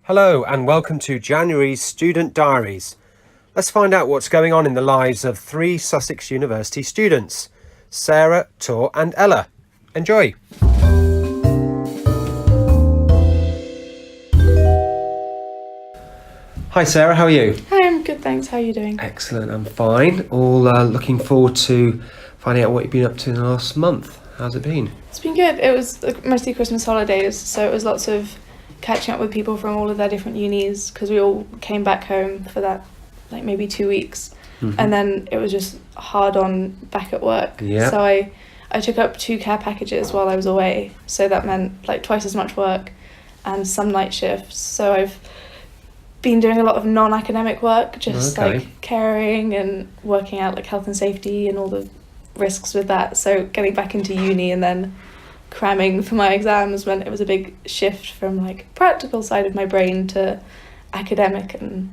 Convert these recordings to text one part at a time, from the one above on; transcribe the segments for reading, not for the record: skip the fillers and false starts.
Hello and welcome to January's Student Diaries. Let's find out what's going on in the lives of three Sussex University students, Sarah, Tor and Ella. Enjoy! Hi Sarah, how are you? Hi, I'm good, thanks. How are you doing? Excellent, I'm fine. All looking forward to finding out what you've been up to in the last month. How's it been? It's been good. It was mostly Christmas holidays, so it was lots of catching up with people from all of their different unis because we all came back home for that, like maybe 2 weeks. And then it was just hard on back at work. Yeah. So I took up 2 care packages while I was away, so that meant like twice as much work and some night shifts. So I've been doing a lot of non-academic work, just like caring and working out like health and safety and all the risks with that. So getting back into uni and then cramming for my exams when it was a big shift from like practical side of my brain to academic and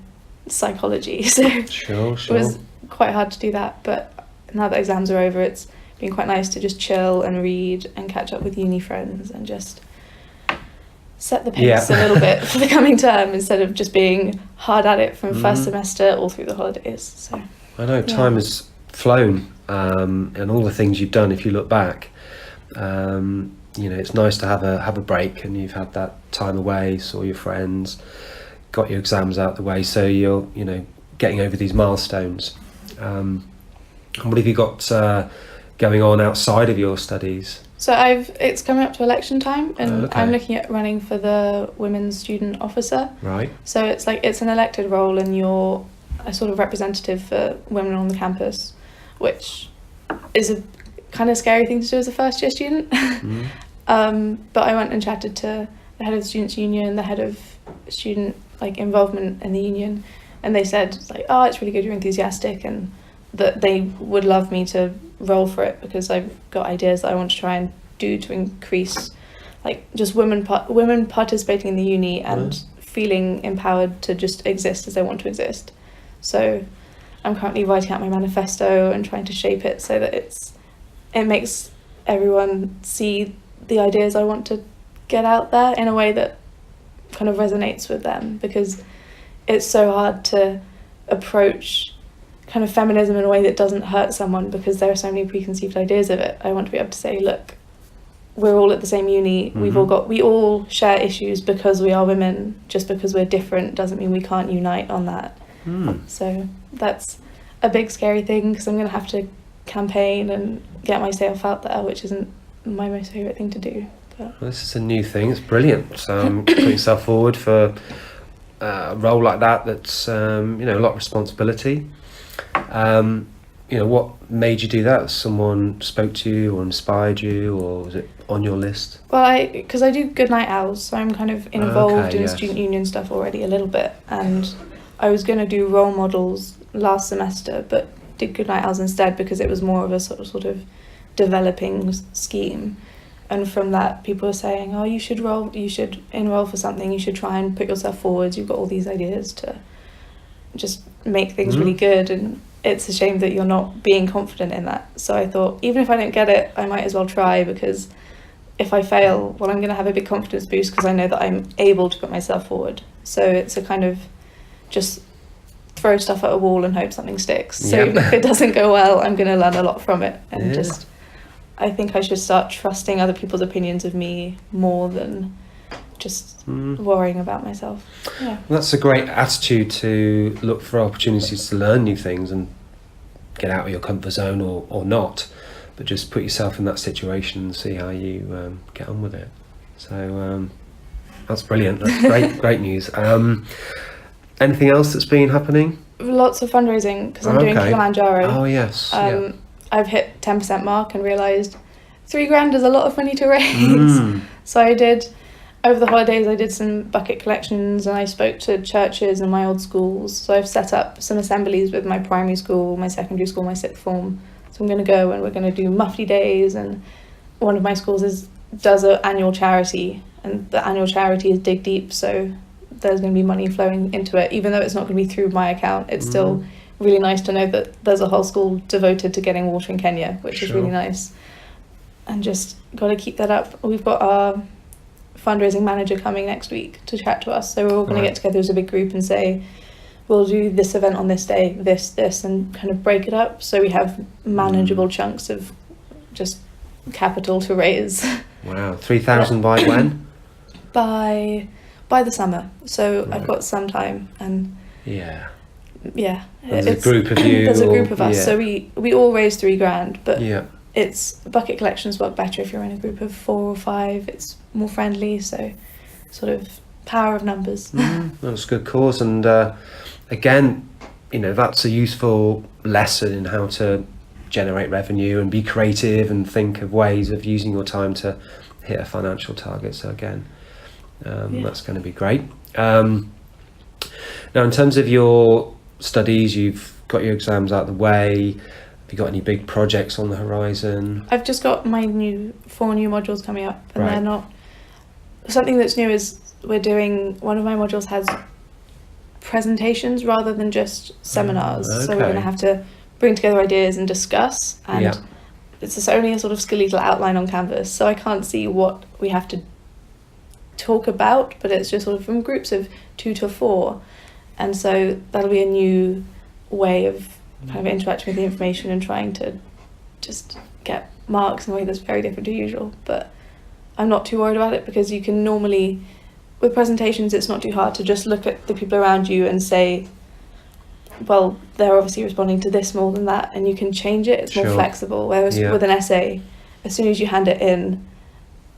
psychology. So Sure. it was quite hard to do that, but now that exams are over, it's been quite nice to just chill and read and catch up with uni friends and just set the pace a little bit for the coming term instead of just being hard at it from first semester all through the holidays. So I know time has flown, and all the things you've done, if you look back, it's nice to have a break, and you've had that time away, saw your friends, got your exams out the way, so you're getting over these milestones. What have you got going on outside of your studies? So it's coming up to election time, and I'm looking at running for the Women's Student Officer. Right. So it's an elected role, and you're a sort of representative for women on the campus, which is a kind of scary thing to do as a first year student. But I went and chatted to the head of the Students' Union, the head of student involvement in the union, and they said oh, it's really good, you're enthusiastic, and that they would love me to roll for it because I've got ideas that I want to try and do to increase just women participating in the uni and feeling empowered to just exist as they want to exist. So I'm currently writing out my manifesto and trying to shape it so that it makes everyone see the ideas I want to get out there in a way that kind of resonates with them, because it's so hard to approach kind of feminism in a way that doesn't hurt someone because there are so many preconceived ideas of it. I want to be able to say, look, we're all at the same uni, we all share issues because we are women. Just because we're different doesn't mean we can't unite on that. So that's a big scary thing because I'm going to have to campaign and get myself out there, which isn't my most favourite thing to do. But Well, this is a new thing. It's brilliant. Putting yourself forward for a role like that's a lot of responsibility. What made you do that? Someone spoke to you or inspired you, or was it on your list? Well, because I do Goodnight Owls, so I'm kind of involved in student union stuff already a little bit, and I was going to do role models last semester, but did Goodnight Owls instead because it was more of a sort of developing scheme. And from that, people were saying, oh, you should enroll for something, you should try and put yourself forward, you've got all these ideas to just make things really good, and it's a shame that you're not being confident in that. So I thought, even if I don't get it, I might as well try, because if I fail, well, I'm going to have a big confidence boost because I know that I'm able to put myself forward. So it's a kind of just throw stuff at a wall and hope something sticks. So if it doesn't go well, I'm going to learn a lot from it, and I think I should start trusting other people's opinions of me more than just worrying about myself. Yeah. That's a great attitude, to look for opportunities to learn new things and get out of your comfort zone or not, but just put yourself in that situation and see how you get on with it. So that's brilliant. That's great news. Anything else that's been happening? Lots of fundraising because I'm doing Kilimanjaro. Oh yes. I've hit 10% mark and realised $3,000 is a lot of money to raise. So over the holidays I did some bucket collections, and I spoke to churches and my old schools. So I've set up some assemblies with my primary school, my secondary school, my sixth form. So I'm going to go and we're going to do Muffly Days, and one of my schools does an annual charity, and the annual charity is Dig Deep, so there's going to be money flowing into it. Even though it's not going to be through my account, it's still really nice to know that there's a whole school devoted to getting water in Kenya, which is really nice. And just got to keep that up. We've got our fundraising manager coming next week to chat to us. So we're all going to Right. get together as a big group and say, we'll do this event on this day, this, and kind of break it up so we have manageable chunks of just capital to raise. Wow, 3,000 by when? by the summer. So Right. I've got some time, and Yeah. yeah, And there's a group of you. there's a group or- of us. yeah. So we all raise £3,000, but Yeah. it's bucket collections work better if you're in a group of 4 or 5. It's more friendly, so sort of power of numbers. That's a good cause, and again, you know, that's a useful lesson in how to generate revenue and be creative and think of ways of using your time to hit a financial target. So again, that's going to be great. Now, in terms of your studies, you've got your exams out of the way. Have you got any big projects on the horizon? I've just got my 4 new modules coming up, and Right. they're not. Something that's new is one of my modules has presentations rather than just seminars. So we're okay. going to have to bring together ideas and discuss, and Yeah. it's just only a sort of skeletal outline on Canvas, so I can't see what we have to talk about, but it's just sort of from groups of 2 to 4, and so that'll be a new way of kind of interacting with the information and trying to just get marks in a way that's very different to usual. But I'm not too worried about it, because you can normally, with presentations, it's not too hard to just look at the people around you and say, well, they're obviously responding to this more than that, and you can change it. It's more Sure. flexible. Whereas Yeah. with an essay, as soon as you hand it in,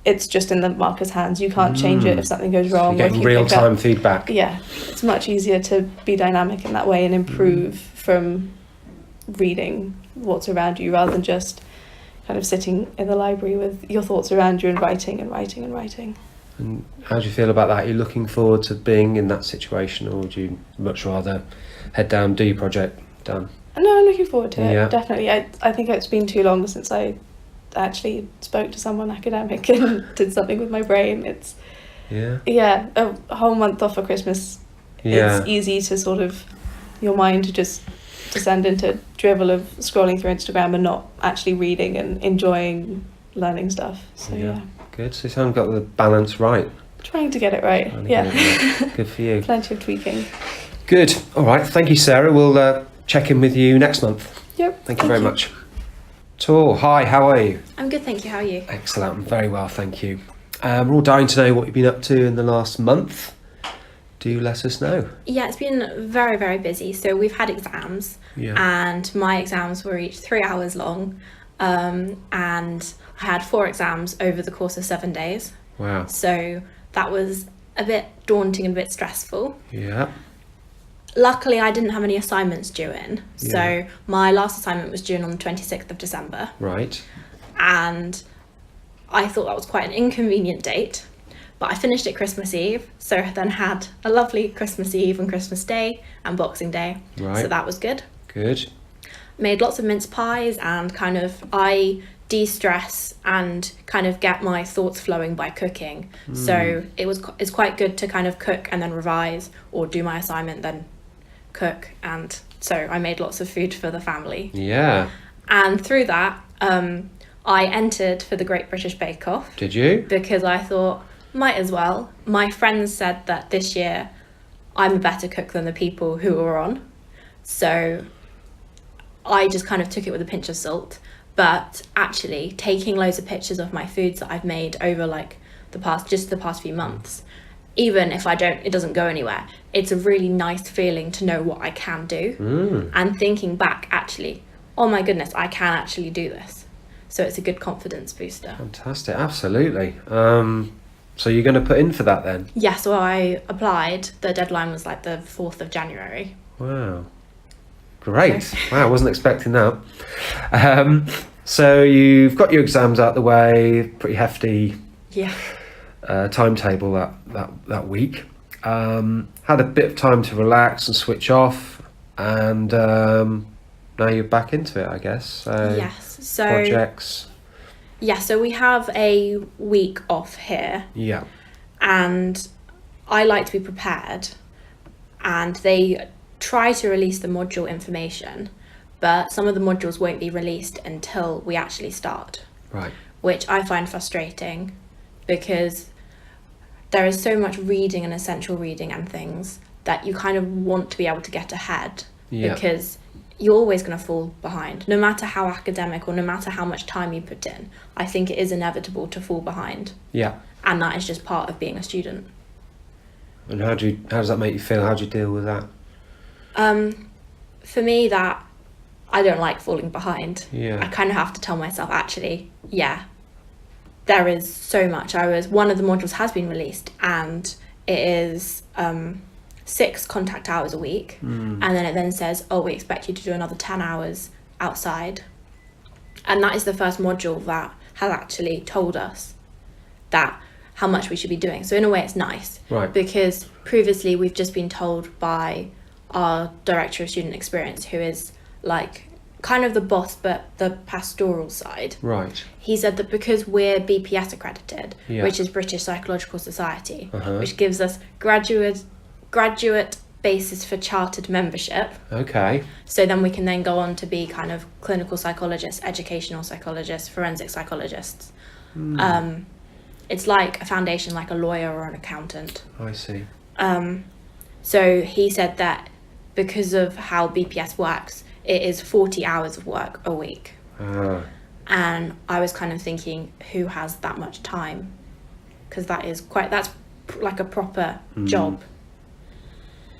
it's just in the marker's hands. You can't change it if something goes wrong. You're or if getting you pick up- real-time feedback. Yeah, it's much easier to be dynamic in that way and improve from reading what's around you, rather than just kind of sitting in the library with your thoughts around you and writing and writing and writing. And how do you feel about that? Are you looking forward to being in that situation, or would you much rather head down, do your project, done? No, I'm looking forward to it, Yeah. definitely. I think it's been too long since I actually spoke to someone academic and did something with my brain. It's, Yeah. a whole month off for Christmas. Yeah. It's easy to sort of, your mind to just descend into drivel of scrolling through Instagram and not actually reading and enjoying learning stuff. So yeah, Good. So you haven't got the balance right. trying to get it right. Trying to Yeah, get it right. Good for you. plenty of tweaking. Good. All right. Thank you, Sarah. We'll check in with you next month. Yep. Thank you very much. Tor, hi. How are you? I'm good, thank you. How are you? Excellent. I'm very well, thank you. We're all dying to know what you've been up to in the last month. Do let us know. Yeah, it's been very, very busy. So we've had exams, Yeah. and my exams were each 3 hours long, and I had 4 exams over the course of 7 days. Wow. So that was a bit daunting and a bit stressful. Yeah. Luckily, I didn't have any assignments due in. Yeah. So my last assignment was due on the 26th of December, Right. and I thought that was quite an inconvenient date. But I finished it Christmas Eve, so I then had a lovely Christmas Eve and Christmas Day and Boxing Day. Right. So that was good. Good. Made lots of mince pies, and kind of I de-stress and kind of get my thoughts flowing by cooking. So it's quite good to kind of cook and then revise, or do my assignment then cook. And so I made lots of food for the family. Yeah. And through that, I entered for the Great British Bake Off, Did you? because I thought, might as well. My friends said that this year I'm a better cook than the people who were on. So I just kind of took it with a pinch of salt. But actually taking loads of pictures of my foods that I've made over like the past few months, even if it doesn't go anywhere, it's a really nice feeling to know what I can do. And thinking back, actually, oh my goodness, I can actually do this. So it's a good confidence booster. Fantastic. Absolutely. So you're going to put in for that then? Yeah, so I applied. The deadline was like the 4th of January. Wow. Great. Wow, I wasn't expecting that. So you've got your exams out the way, pretty hefty Yeah. timetable that week. Had a bit of time to relax and switch off, and now you're back into it, I guess. So Yes. So projects. yeah, so we have a week off here, Yeah. and I like to be prepared, and they try to release the module information, but some of the modules won't be released until we actually start, Right. which I find frustrating, because there is so much reading and essential reading and things that you kind of want to be able to get ahead, because you're always going to fall behind, no matter how academic or no matter how much time you put in. I think it is inevitable to fall behind. Yeah. And that is just part of being a student. And how does that make you feel? How do you deal with that? For me, that I don't like falling behind. Yeah. I kind of have to tell myself, actually, there is so much. One of the modules has been released, and it is 6 contact hours a week, and then it then says, we expect you to do another 10 hours outside. And that is the first module that has actually told us that how much we should be doing. So in a way it's nice, right? Because previously we've just been told by our director of student experience, who is like kind of the boss but the pastoral side, right? He said that because we're BPS accredited, which is British Psychological Society, which gives us graduate basis for chartered membership. Okay. So then we can then go on to be kind of clinical psychologists, educational psychologists, forensic psychologists. It's like a foundation, like a lawyer or an accountant. I see. So he said that because of how BPS works, it is 40 hours of work a week. And I was kind of thinking, who has that much time? Because that's like a proper job.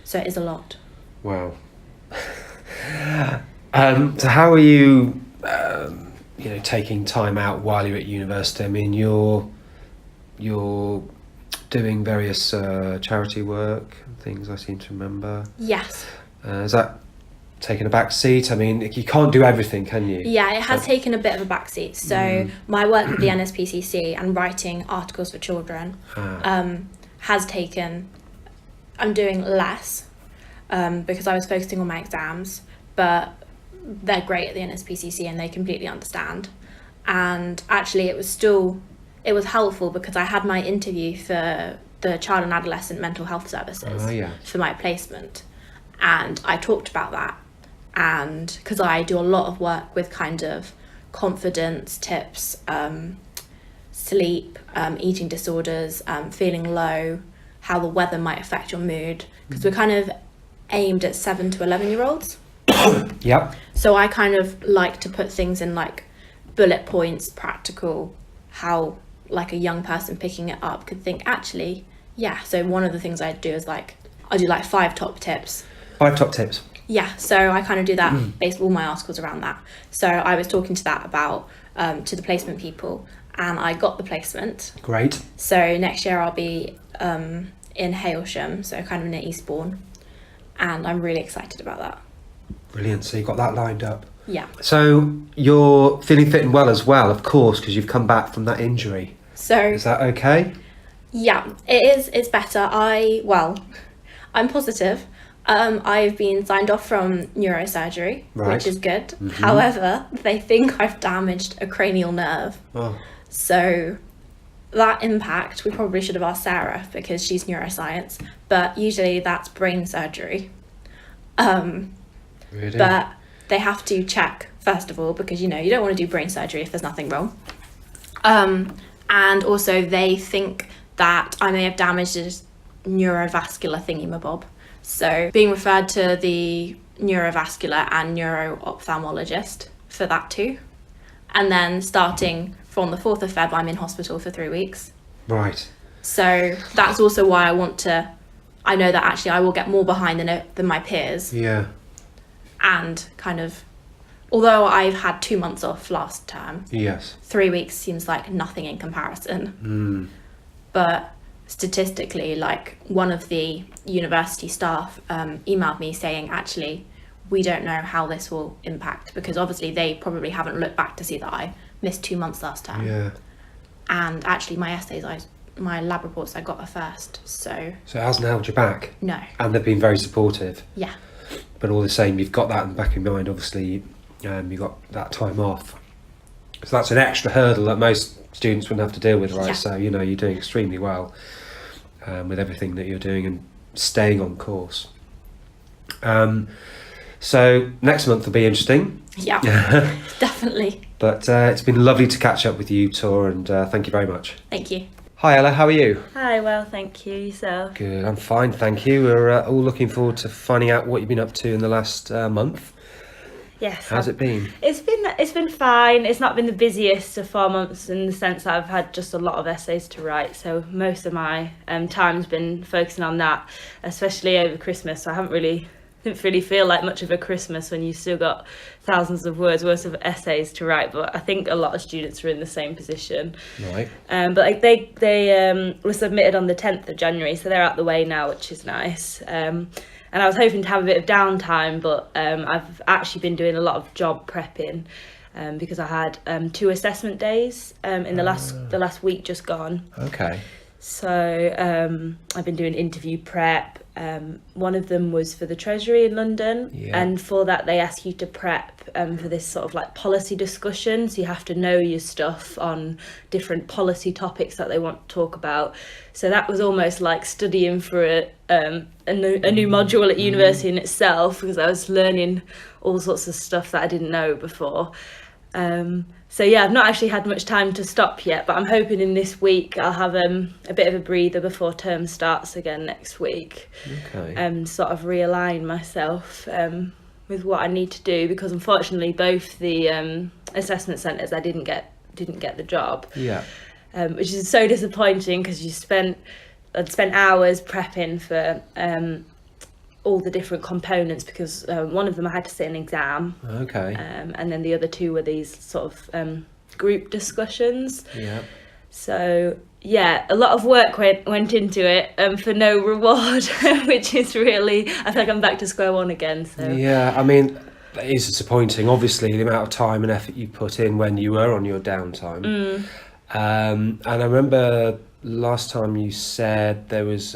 So it is a lot. Wow. So how are you, taking time out while you're at university? I mean, you're doing various charity work and things, I seem to remember. Yes. Is that taking a back seat? I mean, you can't do everything, can you? Yeah, it has taken a bit of a back seat. So my work with the NSPCC and writing articles for children has taken... I'm doing less because I was focusing on my exams, but they're great at the NSPCC and they completely understand. And actually it was helpful because I had my interview for the Child and Adolescent Mental Health Services for my placement, and I talked about that, and because I do a lot of work with kind of confidence tips, sleep, eating disorders, feeling low, how the weather might affect your mood, because we're kind of aimed at 7 to 11-year-olds. Yep. So I kind of like to put things in like bullet points, practical, how like a young person picking it up could think, actually, so one of the things I do is I do 5 top tips. 5 top tips. Yeah, so I kind of do that, based all my articles around that. So I was talking to that about to the placement people, and I got the placement. Great. So next year I'll be in Hailsham, so kind of near Eastbourne, and I'm really excited about that. Brilliant. So you've got that lined up. Yeah. So you're feeling fit and well as well, of course, because you've come back from that injury. So is that okay? Yeah, it is. It's better. I'm positive. I've been signed off from neurosurgery, which is good. However, they think I've damaged a cranial nerve. So that impact, we probably should have asked Sarah because she's neuroscience, but usually that's brain surgery. Really? But they have to check first of all, because you don't want to do brain surgery if there's nothing wrong. And also they think that I may have damaged a neurovascular thingy-mabob. So being referred to the neurovascular and neuro-ophthalmologist for that too. And then starting from the 4th of Feb, I'm in hospital for 3 weeks. Right. So that's also why I know that actually I will get more behind than my peers. Yeah. And kind of, although I've had 2 months off last term, 3 weeks seems like nothing in comparison. But statistically, one of the university staff emailed me saying, actually, we don't know how this will impact, because obviously they probably haven't looked back to see that I missed 2 months last term. Yeah. And actually my essays, my lab reports, I got a first, so it hasn't held you back? No. And they've been very supportive? Yeah. But all the same, you've got that in the back of your mind, obviously, you got that time off. So that's an extra hurdle that most students wouldn't have to deal with, right? Yeah. So, you're doing extremely well with everything that you're doing and staying on course. So next month will be interesting. Yeah, definitely. But it's been lovely to catch up with you, Tor, and thank you very much. Thank you. Hi Ella, how are you? Hi, well, thank you. Yourself? Good, I'm fine, thank you. We're all looking forward to finding out what you've been up to in the last month. Yes. How's it been? It's been fine. It's not been the busiest of 4 months in the sense that I've had just a lot of essays to write. So most of my time's been focusing on that, especially over Christmas. So didn't really feel like much of a Christmas when you've still got thousands of words worth of essays to write. But I think a lot of students are in the same position. Right. But like they were submitted on the 10th of January, so they're out the way now, which is nice. And I was hoping to have a bit of downtime, but I've actually been doing a lot of job prepping because I had 2 assessment days in the last week just gone. Okay. So I've been doing interview prep. One of them was for the Treasury in London, and for that they ask you to prep for this sort of like policy discussion. So you have to know your stuff on different policy topics that they want to talk about. So that was almost like studying for a new module at university in itself, because I was learning all sorts of stuff that I didn't know before. So yeah, I've not actually had much time to stop yet, but I'm hoping in this week I'll have a bit of a breather before term starts again next week. Okay. And sort of realign myself with what I need to do, because unfortunately both the assessment centres I didn't get the job. Yeah. Which is so disappointing, because I'd spent hours prepping for all the different components, because one of them I had to sit an exam. Okay. And then the other 2 were these sort of group discussions. Yeah. So yeah, a lot of work went into it for no reward, which is really, I feel like I'm back to square one again. So Yeah, I mean, it is disappointing, obviously, the amount of time and effort you put in when you were on your downtime. And I remember last time you said there was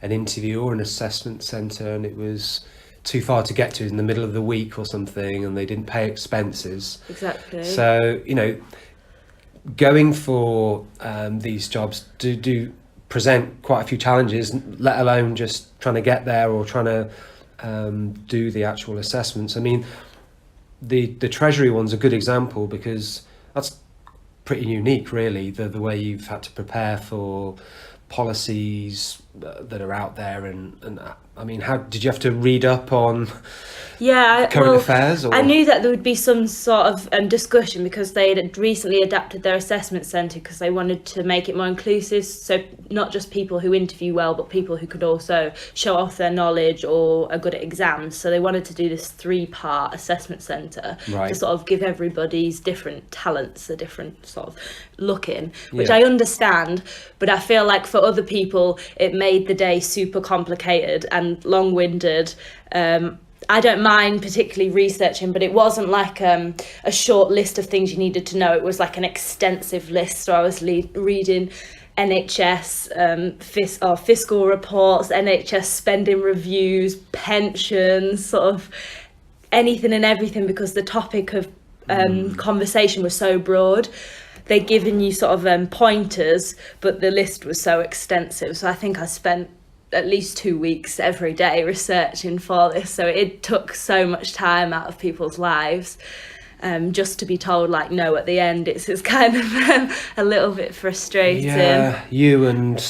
an interview or an assessment centre, and it was too far to get to in the middle of the week or something, and they didn't pay expenses. Exactly. So, going for these jobs do present quite a few challenges, let alone just trying to get there or trying to do the actual assessments. I mean, the Treasury one's a good example, because that's pretty unique, really, the way you've had to prepare for policies that are out there, and I mean, how did you have to read up on current affairs? Or? I knew that there would be some sort of discussion, because they had recently adapted their assessment centre, because they wanted to make it more inclusive, so not just people who interview well, but people who could also show off their knowledge or are good at exams. So they wanted to do this 3-part assessment centre to sort of give everybody's different talents a different sort of look in, which I understand, but I feel like for other people it made the day super complicated and long-winded. I don't mind particularly researching, but it wasn't like a short list of things you needed to know. It was like an extensive list. So I was reading NHS fiscal reports, NHS spending reviews, pensions, sort of anything and everything, because the topic of conversation was so broad. They'd given you sort of pointers, but the list was so extensive. So I think I spent at least 2 weeks every day researching for this. So it took so much time out of people's lives, just to be told like no at the end. It's kind of a little bit frustrating. Yeah, you and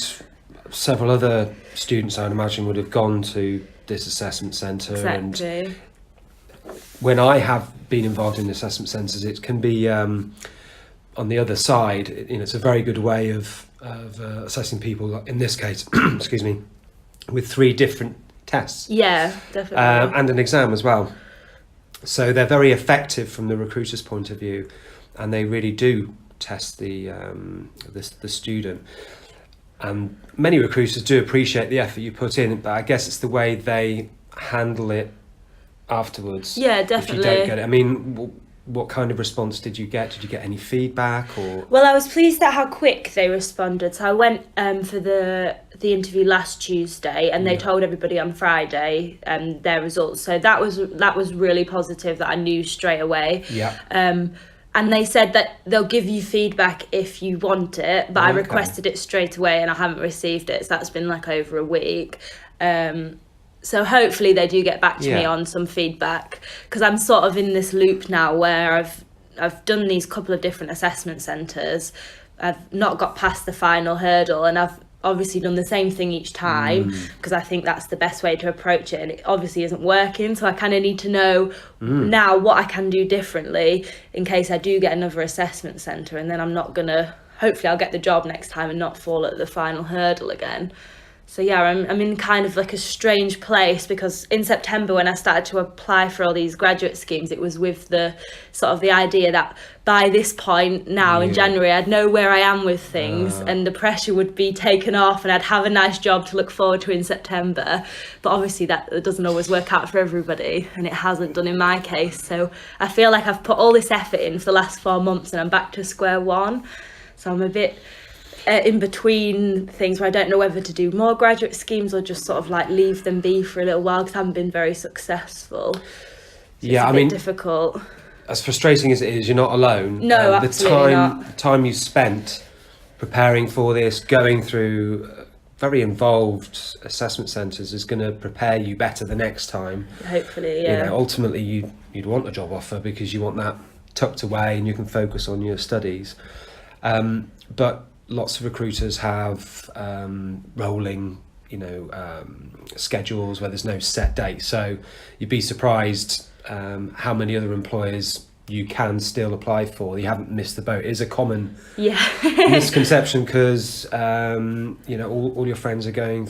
several other students, I'd imagine, would have gone to this assessment centre. Exactly. And when I have been involved in assessment centres, it can be on the other side. It's a very good way of assessing people. In this case, excuse me, with 3 different tests. Yeah, definitely. And an exam as well. So they're very effective from the recruiter's point of view, and they really do test the student. And many recruiters do appreciate the effort you put in, but I guess it's the way they handle it afterwards. Yeah, definitely. If you don't get it. I mean, what kind of response did you get? Did you get any feedback? Or Well, I was pleased at how quick they responded. So I went for the interview last Tuesday, and they told everybody on Friday their results. So that was really positive, that I knew straight away. Yeah. And they said that they'll give you feedback if you want it, but I requested it straight away and I haven't received it. So that's been like over a week. So hopefully they do get back to me on some feedback, because I'm sort of in this loop now where I've done these couple of different assessment centres. I've not got past the final hurdle, and I've obviously done the same thing each time because I think that's the best way to approach it, and it obviously isn't working, so I kind of need to know now what I can do differently in case I do get another assessment centre, and then I'm not gonna, hopefully I'll get the job next time and not fall at the final hurdle again. So yeah, I'm in kind of like a strange place, because in September when I started to apply for all these graduate schemes, it was with the sort of the idea that by this point now in January I'd know where I am with things and the pressure would be taken off and I'd have a nice job to look forward to in September. But obviously that doesn't always work out for everybody, and it hasn't done in my case. So I feel like I've put all this effort in for the last 4 months and I'm back to square one. So I'm a bit in between things where I don't know whether to do more graduate schemes or just sort of like leave them be for a little while, because I haven't been very successful. So yeah, it's a bit difficult. As frustrating as it is, you're not alone. No, absolutely not. The time you spent preparing for this, going through very involved assessment centres, is going to prepare you better the next time. Hopefully, yeah. You know, ultimately, you'd want a job offer because you want that tucked away and you can focus on your studies. But lots of recruiters have rolling, schedules where there's no set date. So you'd be surprised how many other employers you can still apply for. You haven't missed the boat. It is a common misconception, because all your friends are going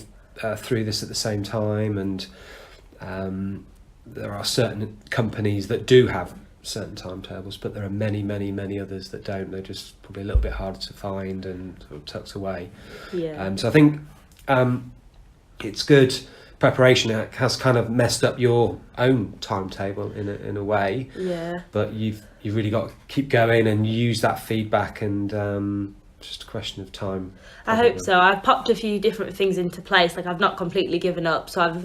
through this at the same time, and there are certain companies that do have certain timetables, but there are many others that don't. They're just probably a little bit harder to find and sort of tucked away. So I think it's good preparation. It has kind of messed up your own timetable in a way, but you've really got to keep going and use that feedback, and just a question of time. I hope so. I've popped a few different things into place. Like, I've not completely given up. So I've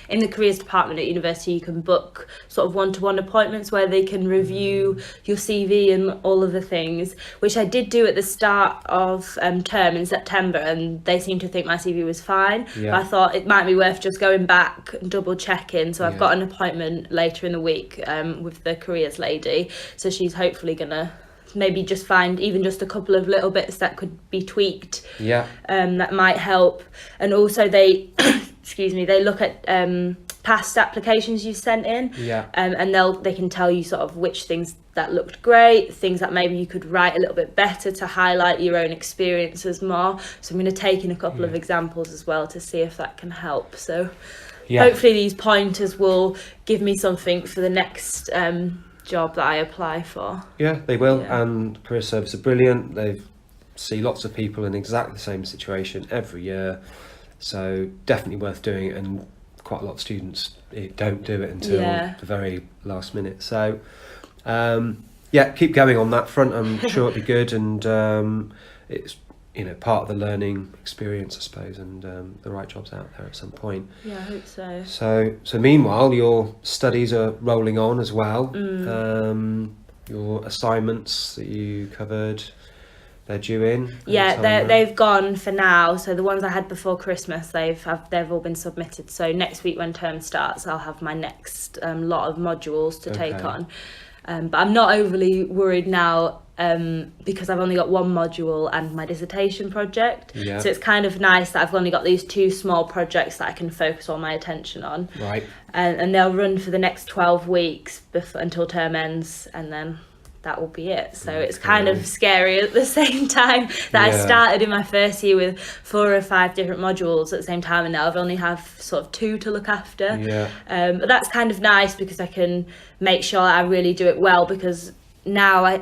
in the careers department at university, you can book sort of one-to-one appointments where they can review your CV and all of the things, which I did do at the start of term in September, and they seemed to think my CV was fine. But I thought it might be worth just going back and double checking. So I've got an appointment later in the week with the careers lady. So she's hopefully gonna maybe just find even just a couple of little bits that could be tweaked, that might help. And also they they look at past applications you've sent in, and they can tell you sort of which things that looked great, things that maybe you could write a little bit better to highlight your own experiences more. So I'm going to take in a couple of examples as well to see if that can help. So hopefully these pointers will give me something for the next job that I apply for. Yeah, they will. And career service are brilliant. They see lots of people in exactly the same situation every year, so definitely worth doing it. And quite a lot of students don't do it until the very last minute. So keep going on that front. I'm sure it'll be good, and it's part of the learning experience, I suppose, and the right jobs out there at some point. Yeah, I hope so. So meanwhile, your studies are rolling on as well. Your assignments that you covered, they're due in. They've gone for now. So the ones I had before Christmas, they've all been submitted. So next week when term starts, I'll have my next lot of modules to take on. But I'm not overly worried now, because I've only got one module and my dissertation project. So it's kind of nice that I've only got these two small projects that I can focus all my attention on. And they'll run for the next 12 weeks until term ends, and then that will be it. So it's kind of scary at the same time that I started in my first year with 4 or 5 different modules at the same time, and now I've only have sort of 2 to look after. But that's kind of nice because I can make sure I really do it well, because now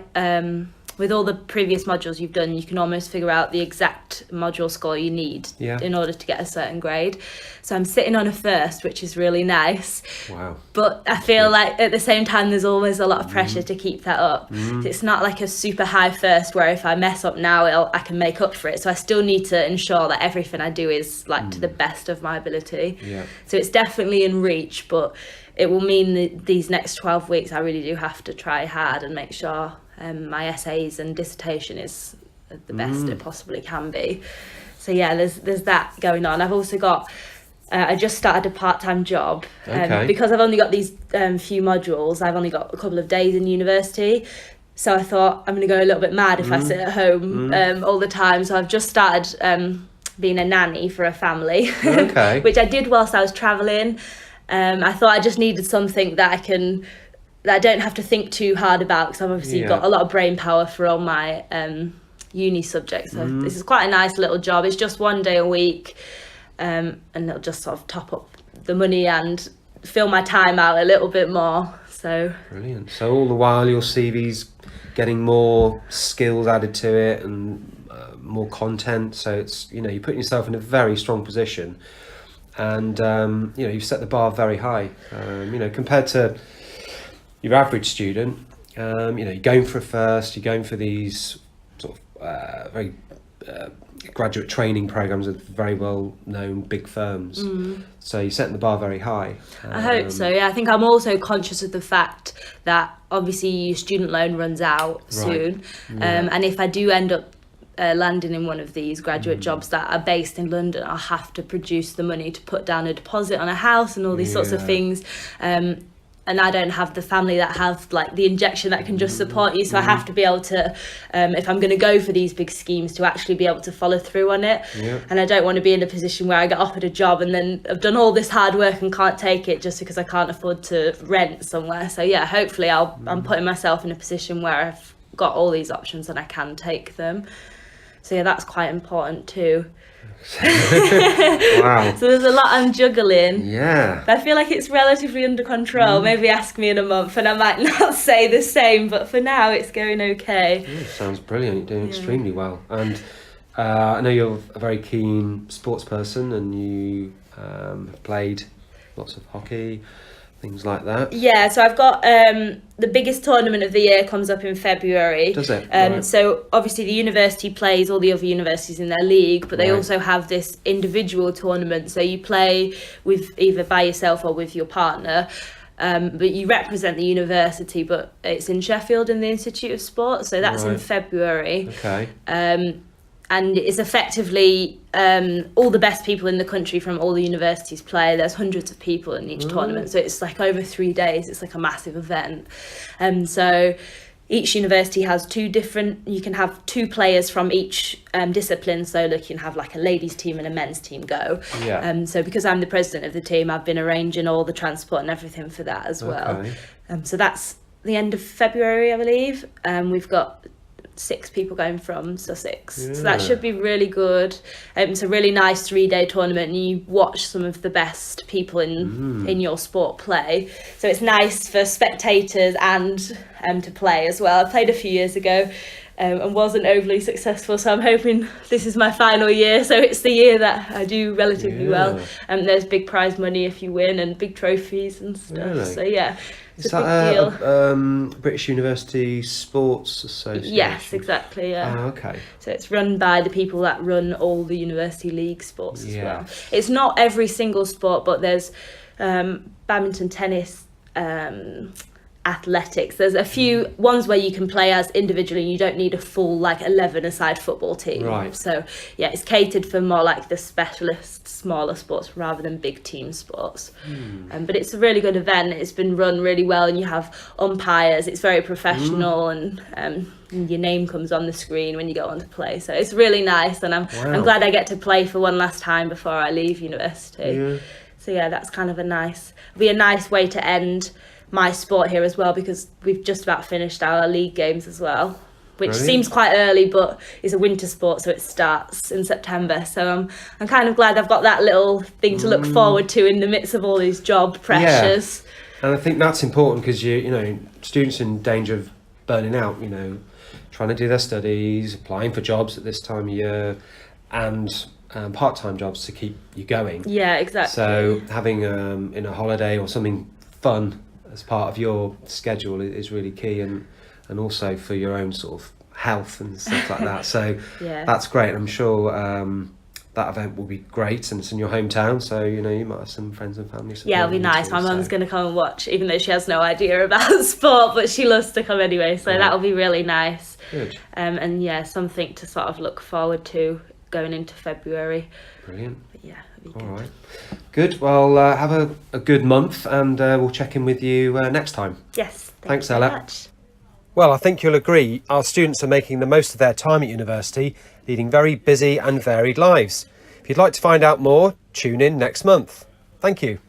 with all the previous modules you've done, you can almost figure out the exact module score you need in order to get a certain grade. So I'm sitting on a first, which is really nice. Wow. But I feel like at the same time there's always a lot of pressure to keep that up. It's not like a super high first where if I mess up now I can make up for it. So I still need to ensure that everything I do is like to the best of my ability. So it's definitely in reach, but it will mean that these next 12 weeks I really do have to try hard and make sure my essays and dissertation is the best it possibly can be. So there's that going on. I've also got I just started a part-time job because I've only got these few modules. I've only got a couple of days in university, So I thought I'm going to go a little bit mad if I sit at home all the time. So I've just started being a nanny for a family, Okay. which I did whilst I was travelling. I thought I just needed something that I don't have to think too hard about, because I've obviously got a lot of brain power for all my uni subjects. So this is quite a nice little job. It's just 1 day a week, and it'll just sort of top up the money and fill my time out a little bit more. So Brilliant. So all the while your CV's getting more skills added to it and more content. So it's, you're putting yourself in a very strong position, and you've set the bar very high. Compared to your average student, you're going for a first, you're going for these sort of very graduate training programs with very well known big firms. So you're setting the bar very high. I hope so. Yeah, I think I'm also conscious of the fact that obviously your student loan runs out soon, and if I do end up landing in one of these graduate jobs that are based in London, I'll have to produce the money to put down a deposit on a house and all these sorts of things. And I don't have the family that have like the injection that can just support you, so I have to be able to, if I'm going to go for these big schemes, to actually be able to follow through on it. And I don't want to be in a position where I get offered a job and then I've done all this hard work and can't take it just because I can't afford to rent somewhere. So yeah, hopefully I'm putting myself in a position where I've got all these options and I can take them. So yeah, that's quite important too. Wow. So there's a lot I'm juggling. Yeah. I feel like it's relatively under control. Maybe ask me in a month and I might not say the same, but for now it's going okay. Yeah, sounds brilliant. You're doing extremely well. And I know you're a very keen sports person, and you have played lots of hockey, things like that. Yeah, so I've got the biggest tournament of the year comes up in February. Does it? Right. So obviously the university plays all the other universities in their league, but they also have this individual tournament. So you play with either by yourself or with your partner. But you represent the university, but it's in Sheffield in the Institute of Sport. So that's in February. Okay. And it's effectively all the best people in the country from all the universities play. There's hundreds of people in each tournament, so it's like over 3 days. It's like a massive event. So each university has you can have two players from each discipline. So look, you can have like a ladies team and a men's team go. Yeah. So because I'm the president of the team, I've been arranging all the transport and everything for that as well. Okay. So that's the end of February, I believe. We've got 6 people going from Sussex, so that should be really good. It's a really nice 3-day tournament, and you watch some of the best people in your sport play, so it's nice for spectators and to play as well. I played a few years ago and wasn't overly successful, so I'm hoping this is my final year, so it's the year that I do relatively well. There's big prize money if you win and big trophies and stuff. Really? So yeah, it's Is a that big deal. British University Sports Association? Yes, exactly, yeah. Oh, okay. So it's run by the people that run all the university league sports as Yeah. well. It's not every single sport, but there's badminton, tennis, athletics. There's a few ones where you can play as individually. You don't need a full 11-a-side football team. Right. So yeah, it's catered for more like the specialist, smaller sports rather than big team sports. But it's a really good event. It's been run really well, and you have umpires. It's very professional, and your name comes on the screen when you go on to play. So it's really nice, and I'm glad I get to play for one last time before I leave university. Yeah. So yeah, that's kind of a nice way to end my sport here as well, because we've just about finished our league games as well, which Brilliant. seems quite early, but it's a winter sport, so it starts in September. So I'm kind of glad I've got that little thing to look forward to in the midst of all these job pressures. Yeah. And I think that's important, because students in danger of burning out, trying to do their studies, applying for jobs at this time of year, and part-time jobs to keep you going. Yeah, exactly. So having a holiday or something fun as part of your schedule is really key, and also for your own sort of health and stuff like that. So Yeah. that's great. I'm sure that event will be great, and it's in your hometown, so you might have some friends and family. Yeah, it'll be supporting you nice. too, My mum's so- going to come and watch, even though she has no idea about sport, but she loves to come anyway, so that'll be really nice. Good. And yeah, something to sort of look forward to going into February. Brilliant. But yeah, it'll be good. All right. Good. Well, have a good month, and we'll check in with you next time. Yes. Thanks, very Ella. much. Well, I think you'll agree our students are making the most of their time at university, leading very busy and varied lives. If you'd like to find out more, tune in next month. Thank you.